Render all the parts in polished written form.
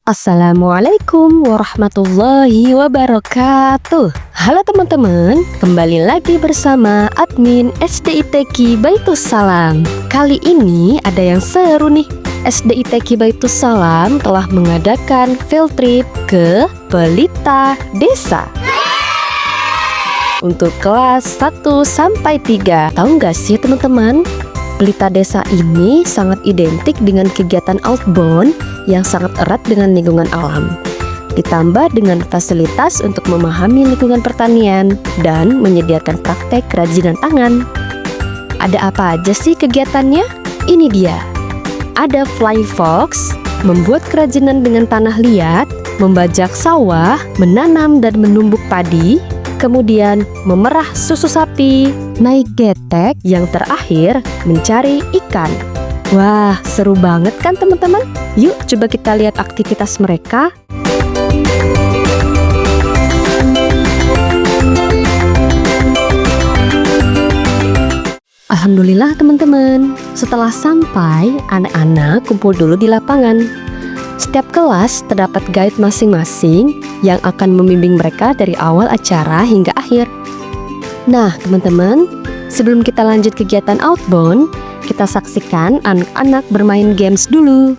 Assalamualaikum warahmatullahi wabarakatuh. Halo teman-teman, kembali lagi bersama admin SDITQ Baitus Salam. Kali ini ada yang seru nih. SDITQ Baitus Salam telah mengadakan field trip ke Pelita Desa untuk kelas 1 sampai 3. Tahu nggak sih teman-teman? Pelita Desa ini sangat identik dengan kegiatan outbound yang sangat erat dengan lingkungan alam, ditambah dengan fasilitas untuk memahami lingkungan pertanian dan menyediakan praktek kerajinan tangan. Ada apa aja sih kegiatannya? Ini dia. Ada fly fox, membuat kerajinan dengan tanah liat, membajak sawah, menanam dan menumbuk padi, kemudian memerah susu sapi, naik getek, yang terakhir mencari ikan. Wah, seru banget kan teman-teman? Yuk coba kita lihat aktivitas mereka. Alhamdulillah teman-teman, setelah sampai, anak-anak kumpul dulu di lapangan. Setiap kelas terdapat guide masing-masing yang akan membimbing mereka dari awal acara hingga akhir. Nah teman-teman, sebelum kita lanjut kegiatan outbound, kita saksikan anak-anak bermain games dulu.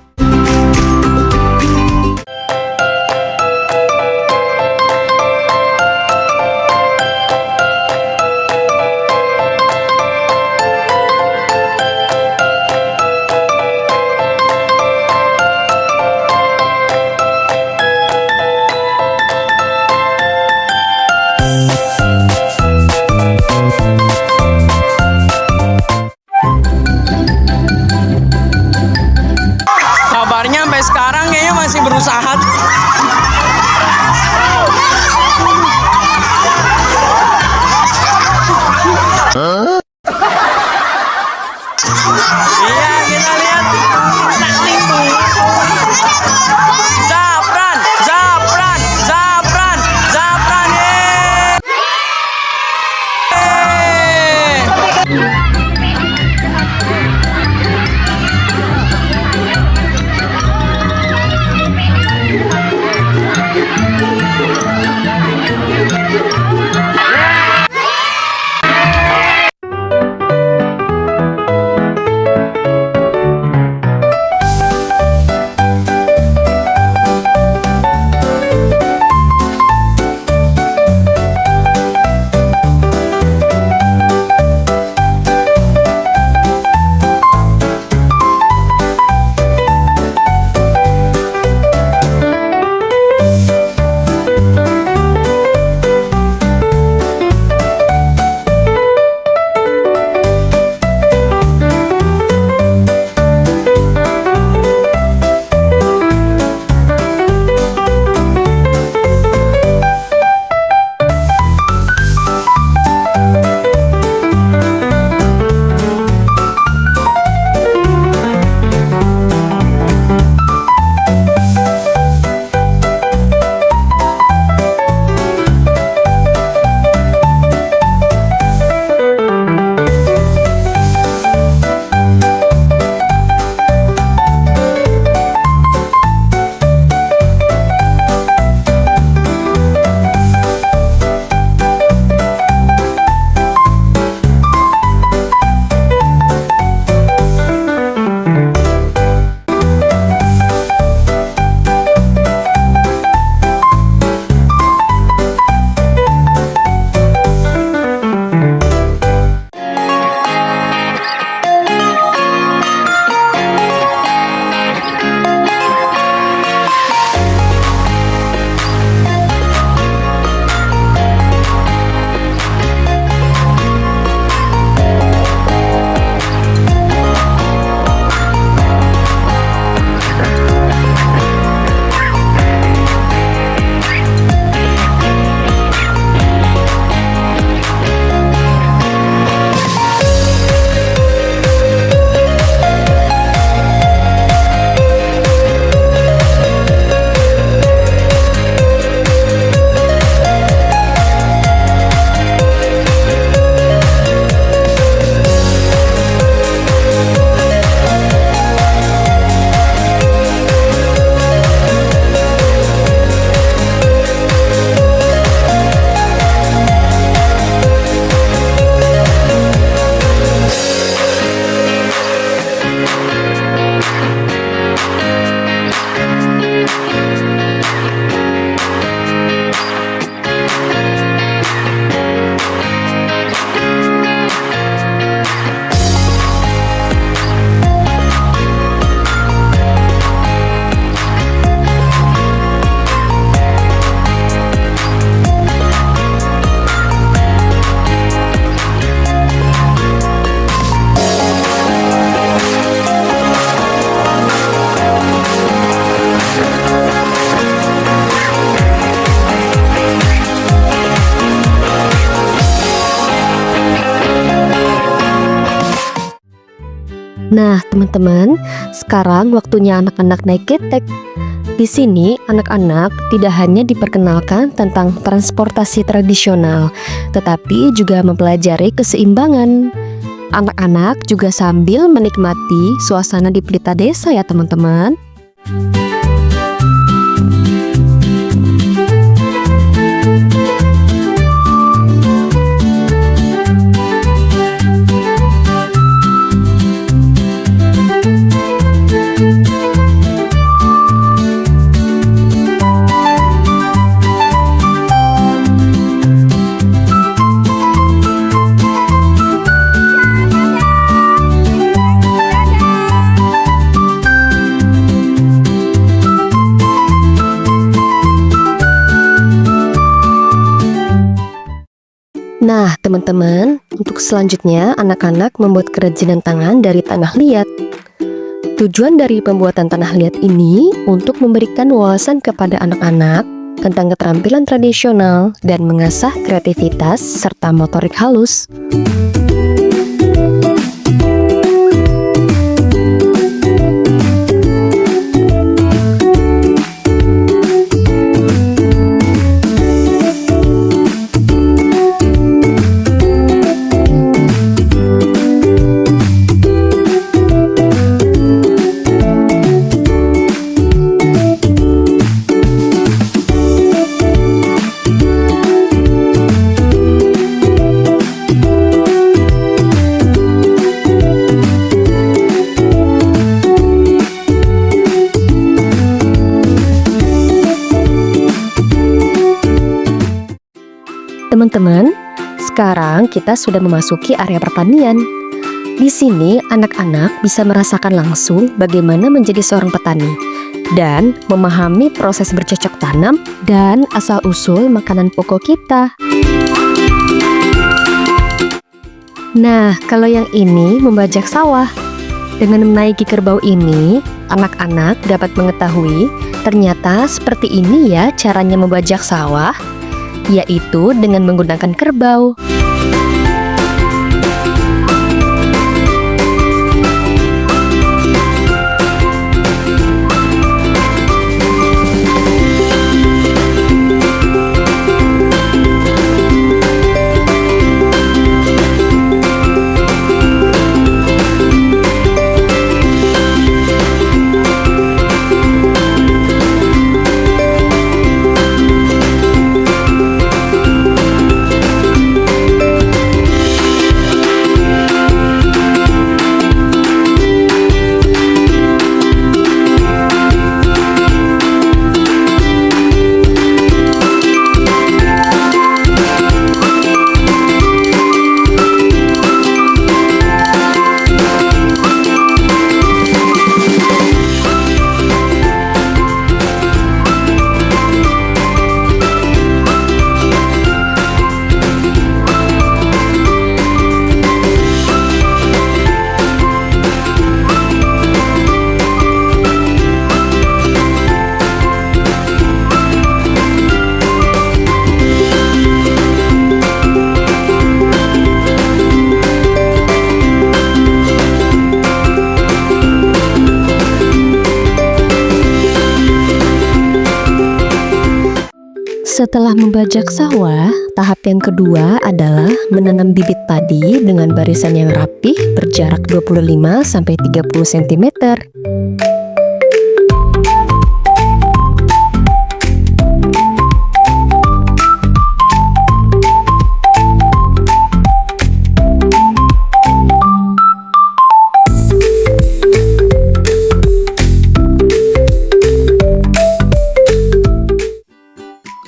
Kabarnya sampai sekarang kayaknya masih berusaha. Iya, kita lihat. Zapran, Zapran, Zapran, Zapran. Nah, teman-teman, sekarang waktunya anak-anak naik ketek. Di sini, anak-anak tidak hanya diperkenalkan tentang transportasi tradisional, tetapi juga mempelajari keseimbangan. Anak-anak juga sambil menikmati suasana di pelita desa ya, teman-teman. Nah, teman-teman, untuk selanjutnya anak-anak membuat kerajinan tangan dari tanah liat. Tujuan dari pembuatan tanah liat ini untuk memberikan wawasan kepada anak-anak tentang keterampilan tradisional dan mengasah kreativitas serta motorik halus. Teman-teman, sekarang kita sudah memasuki area pertanian. Di sini, anak-anak bisa merasakan langsung bagaimana menjadi seorang petani dan memahami proses bercocok tanam dan asal-usul makanan pokok kita. Nah, kalau yang ini membajak sawah. Dengan menaiki kerbau ini, anak-anak dapat mengetahui ternyata seperti ini ya caranya membajak sawah, yaitu dengan menggunakan kerbau. Setelah membajak sawah, tahap yang kedua adalah menanam bibit padi dengan barisan yang rapih berjarak 25-30 cm.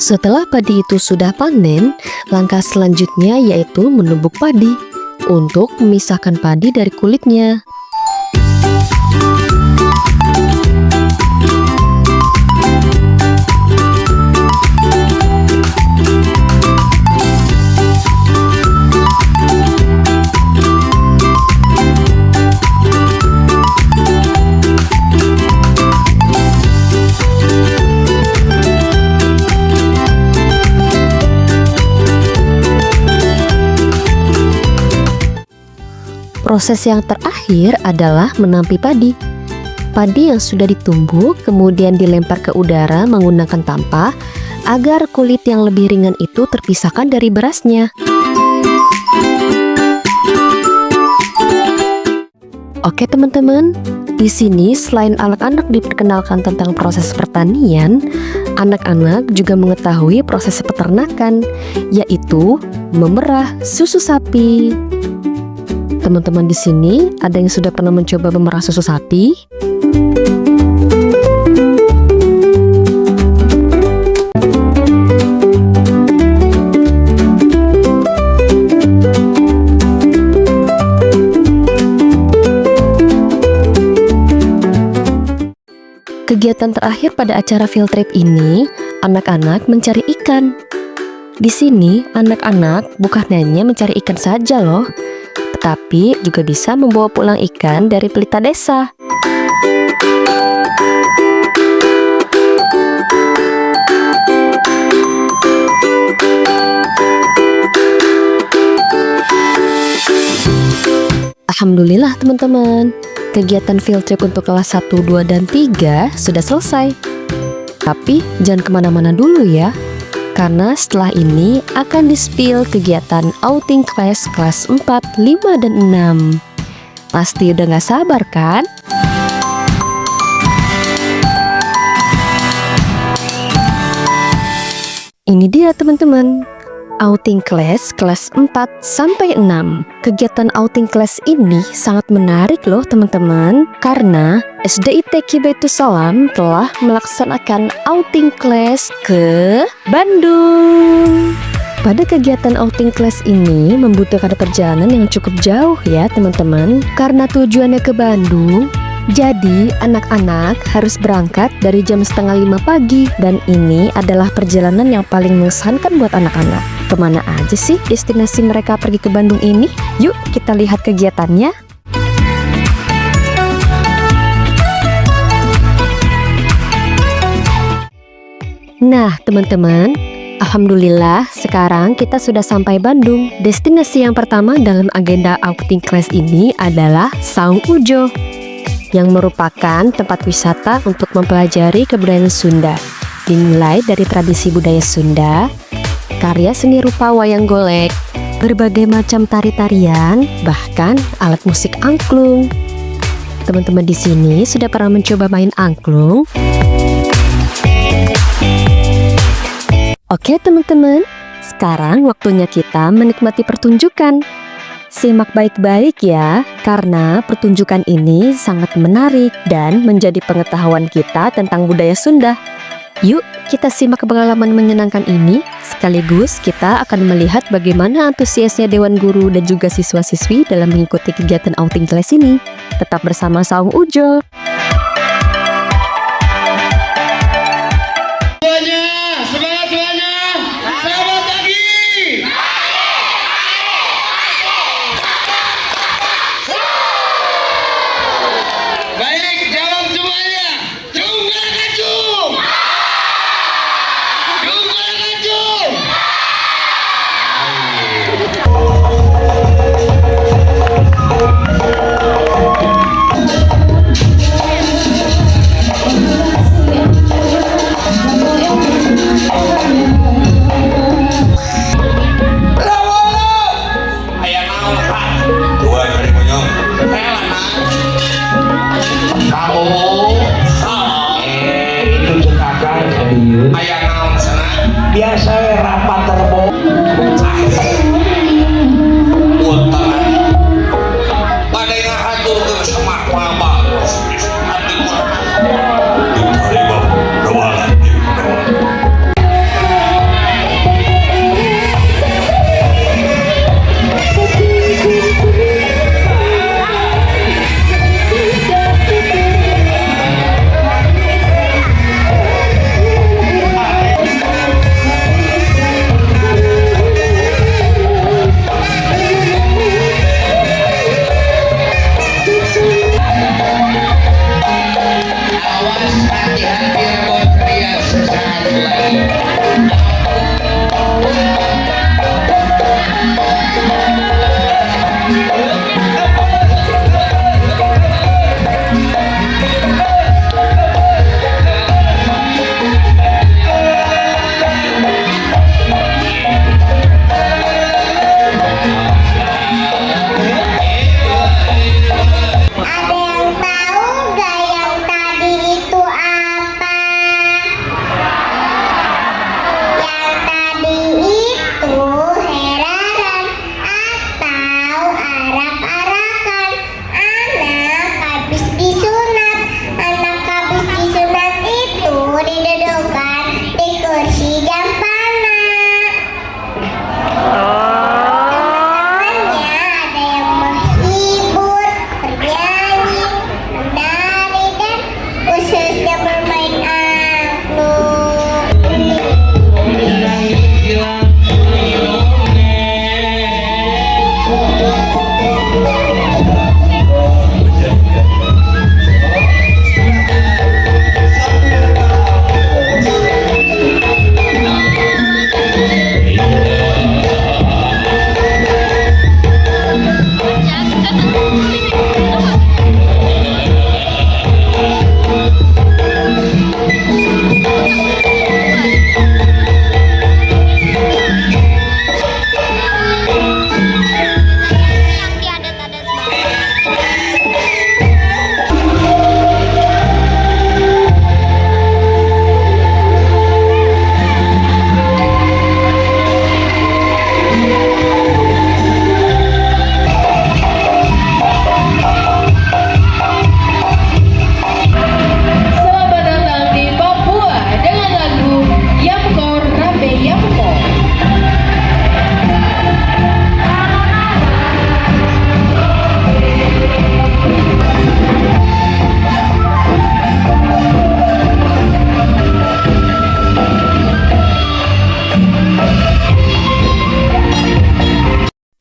Setelah padi itu sudah panen, langkah selanjutnya yaitu menumbuk padi untuk memisahkan padi dari kulitnya. Proses yang terakhir adalah menampi padi. Padi yang sudah ditumbuk kemudian dilempar ke udara menggunakan tampah agar kulit yang lebih ringan itu terpisahkan dari berasnya. Oke teman-teman, di sini selain anak-anak diperkenalkan tentang proses pertanian, anak-anak juga mengetahui proses peternakan, yaitu memerah susu sapi. Teman-teman di sini ada yang sudah pernah mencoba memerah susu sapi? Kegiatan terakhir pada acara field trip ini, anak-anak mencari ikan. Di sini, anak-anak bukan hanya mencari ikan saja loh, tetapi juga bisa membawa pulang ikan dari pelita desa. Alhamdulillah teman-teman, kegiatan field trip untuk kelas 1, 2, dan 3 sudah selesai. Tapi jangan kemana-mana dulu ya, karena setelah ini akan di-spill kegiatan outing class kelas 4, 5, dan 6. Pasti udah gak sabar kan? Ini dia teman-teman, outing class kelas 4 sampai 6. Kegiatan outing class ini sangat menarik loh teman-teman, karena SDIT Baitus Salam telah melaksanakan outing class ke Bandung. Pada kegiatan outing class ini membutuhkan perjalanan yang cukup jauh ya teman-teman, karena tujuannya ke Bandung. Jadi anak-anak harus berangkat dari jam 4:30 pagi, dan ini adalah perjalanan yang paling mengesankan buat anak-anak. Kemana aja sih destinasi mereka pergi ke Bandung ini? Yuk kita lihat kegiatannya. Nah teman-teman, alhamdulillah sekarang kita sudah sampai Bandung. Destinasi yang pertama dalam agenda outing class ini adalah Saung Ujo, yang merupakan tempat wisata untuk mempelajari kebudayaan Sunda. Dimulai dari tradisi budaya Sunda, karya seni rupa wayang golek, berbagai macam tari-tarian, bahkan alat musik angklung. Teman-teman di sini sudah pernah mencoba main angklung? Oke teman-teman, sekarang waktunya kita menikmati pertunjukan. Simak baik-baik ya, karena pertunjukan ini sangat menarik dan menjadi pengetahuan kita tentang budaya Sunda. Yuk, kita simak pengalaman menyenangkan ini, sekaligus kita akan melihat bagaimana antusiasnya Dewan Guru dan juga siswa-siswi dalam mengikuti kegiatan outing class ini. Tetap bersama Saung Ujo. Biasa rapat terbo pada yang hatur ke semak maba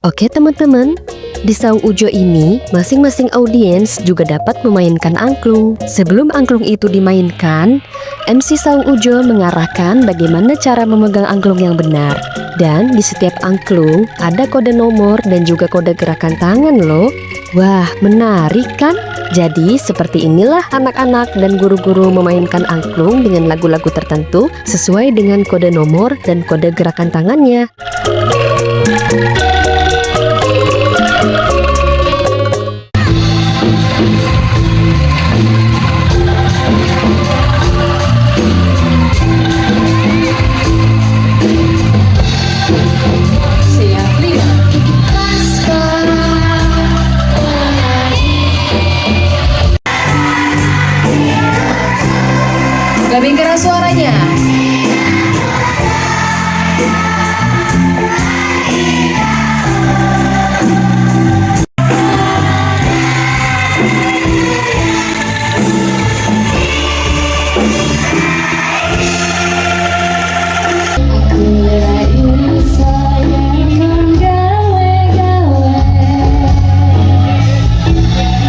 Oke teman-teman, di Saung Ujo ini masing-masing audiens juga dapat memainkan angklung. Sebelum angklung itu dimainkan, MC Saung Ujo mengarahkan bagaimana cara memegang angklung yang benar. Dan di setiap angklung ada kode nomor dan juga kode gerakan tangan loh. Wah, menarik kan? Jadi seperti inilah anak-anak dan guru-guru memainkan angklung dengan lagu-lagu tertentu sesuai dengan kode nomor dan kode gerakan tangannya. Lebih keras suaranya.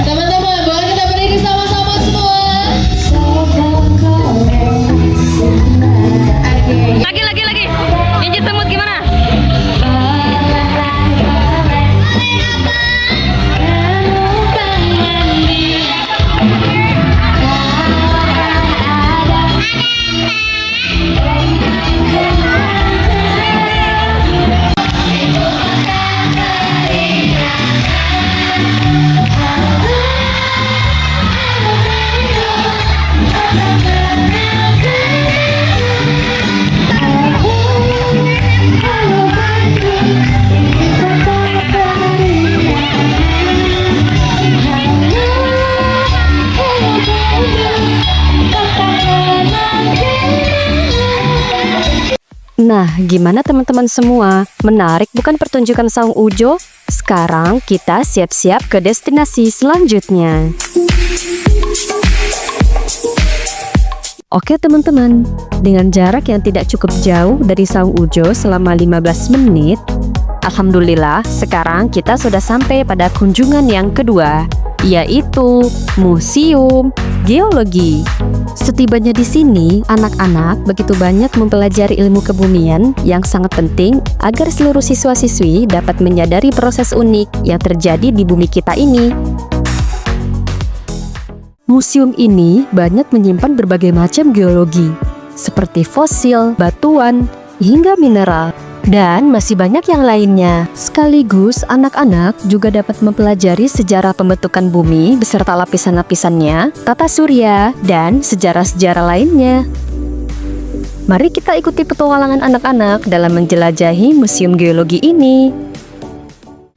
Teman-teman, boleh kita berdiri sama-sama semua? Lagi. Injit semut gimana? Nah, gimana teman-teman semua? Menarik bukan pertunjukan Saung Ujo? Sekarang kita siap-siap ke destinasi selanjutnya. Oke teman-teman, dengan jarak yang tidak cukup jauh dari Saung Ujo selama 15 menit, alhamdulillah sekarang kita sudah sampai pada kunjungan yang kedua, yaitu Museum Geologi. Setibanya di sini, anak-anak begitu banyak mempelajari ilmu kebumian yang sangat penting agar seluruh siswa-siswi dapat menyadari proses unik yang terjadi di bumi kita ini. Museum ini banyak menyimpan berbagai macam geologi, seperti fosil, batuan, hingga mineral, dan masih banyak yang lainnya. Sekaligus, anak-anak juga dapat mempelajari sejarah pembentukan bumi beserta lapisan-lapisannya, tata surya, dan sejarah-sejarah lainnya. Mari kita ikuti petualangan anak-anak dalam menjelajahi Museum Geologi ini.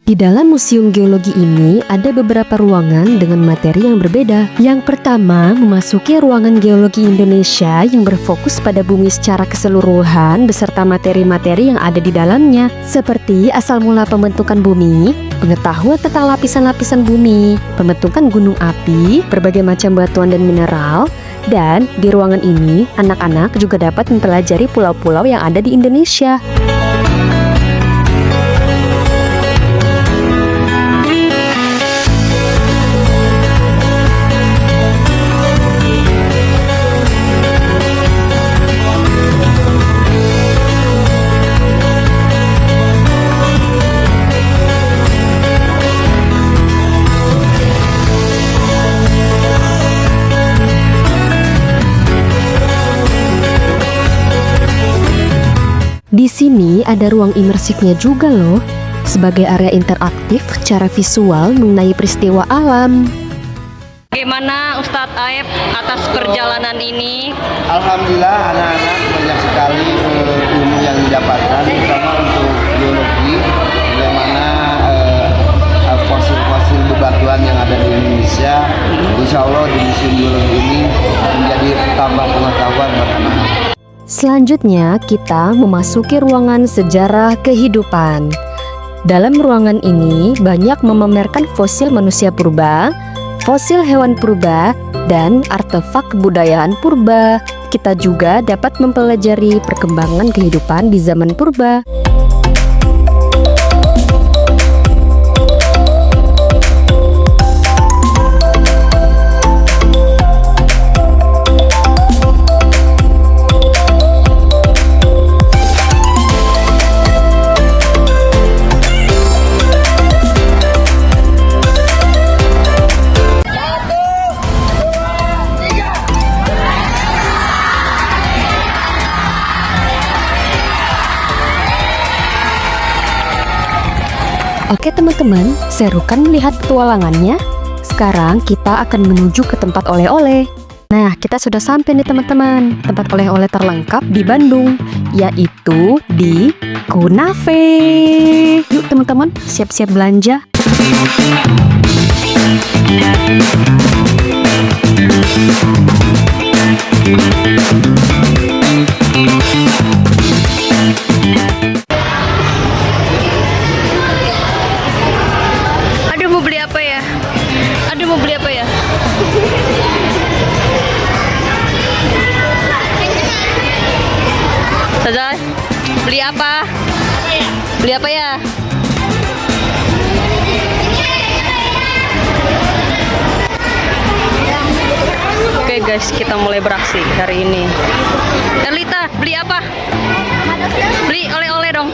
Di dalam Museum Geologi ini ada beberapa ruangan dengan materi yang berbeda. Yang pertama, memasuki ruangan geologi Indonesia yang berfokus pada bumi secara keseluruhan beserta materi-materi yang ada di dalamnya, seperti asal mula pembentukan bumi, pengetahuan tentang lapisan-lapisan bumi, pembentukan gunung api, berbagai macam batuan dan mineral. Dan di ruangan ini, anak-anak juga dapat mempelajari pulau-pulau yang ada di Indonesia. Di sini ada ruang imersifnya juga loh, sebagai area interaktif secara visual mengenai peristiwa alam. Bagaimana Ustadz Aep atas perjalanan ini? Alhamdulillah anak-anak banyak sekali ilmu yang didapatkan, terutama untuk geologi, bagaimana fosil-fosil bebatuan yang ada di Indonesia. Insya Allah di Museum Geologi ini menjadi tambah pengetahuan buat anak-anak. Selanjutnya kita memasuki ruangan sejarah kehidupan. Dalam ruangan ini banyak memamerkan fosil manusia purba, fosil hewan purba, dan artefak kebudayaan purba. Kita juga dapat mempelajari perkembangan kehidupan di zaman purba. Oke teman-teman, serukan melihat petualangannya? Sekarang kita akan menuju ke tempat oleh-oleh. Nah, kita sudah sampai nih teman-teman. Tempat oleh-oleh terlengkap di Bandung, yaitu di Kunafe. Yuk teman-teman, siap-siap belanja. Aduh, mau beli apa ya? Aduh, mau beli apa ya? Saza, beli apa? Beli apa ya? Oke guys, kita mulai beraksi hari ini. Erlita, beli apa? Beli oleh-oleh dong.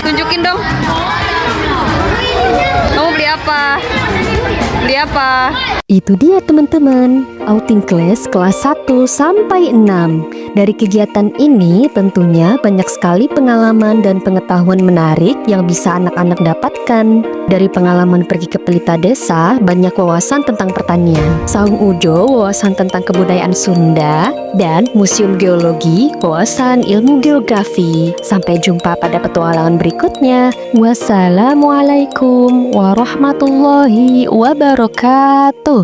Tunjukin dong. Kamu beli apa? Beli apa? Itu dia teman-teman, outing class kelas 1 sampai 6. Dari kegiatan ini tentunya banyak sekali pengalaman dan pengetahuan menarik yang bisa anak-anak dapatkan. Dari pengalaman pergi ke Pelita Desa, banyak wawasan tentang pertanian. Saung Ujo, wawasan tentang kebudayaan Sunda. Dan Museum Geologi, wawasan ilmu geografi. Sampai jumpa pada petualangan berikutnya. Wassalamualaikum warahmatullahi wabarakatuh.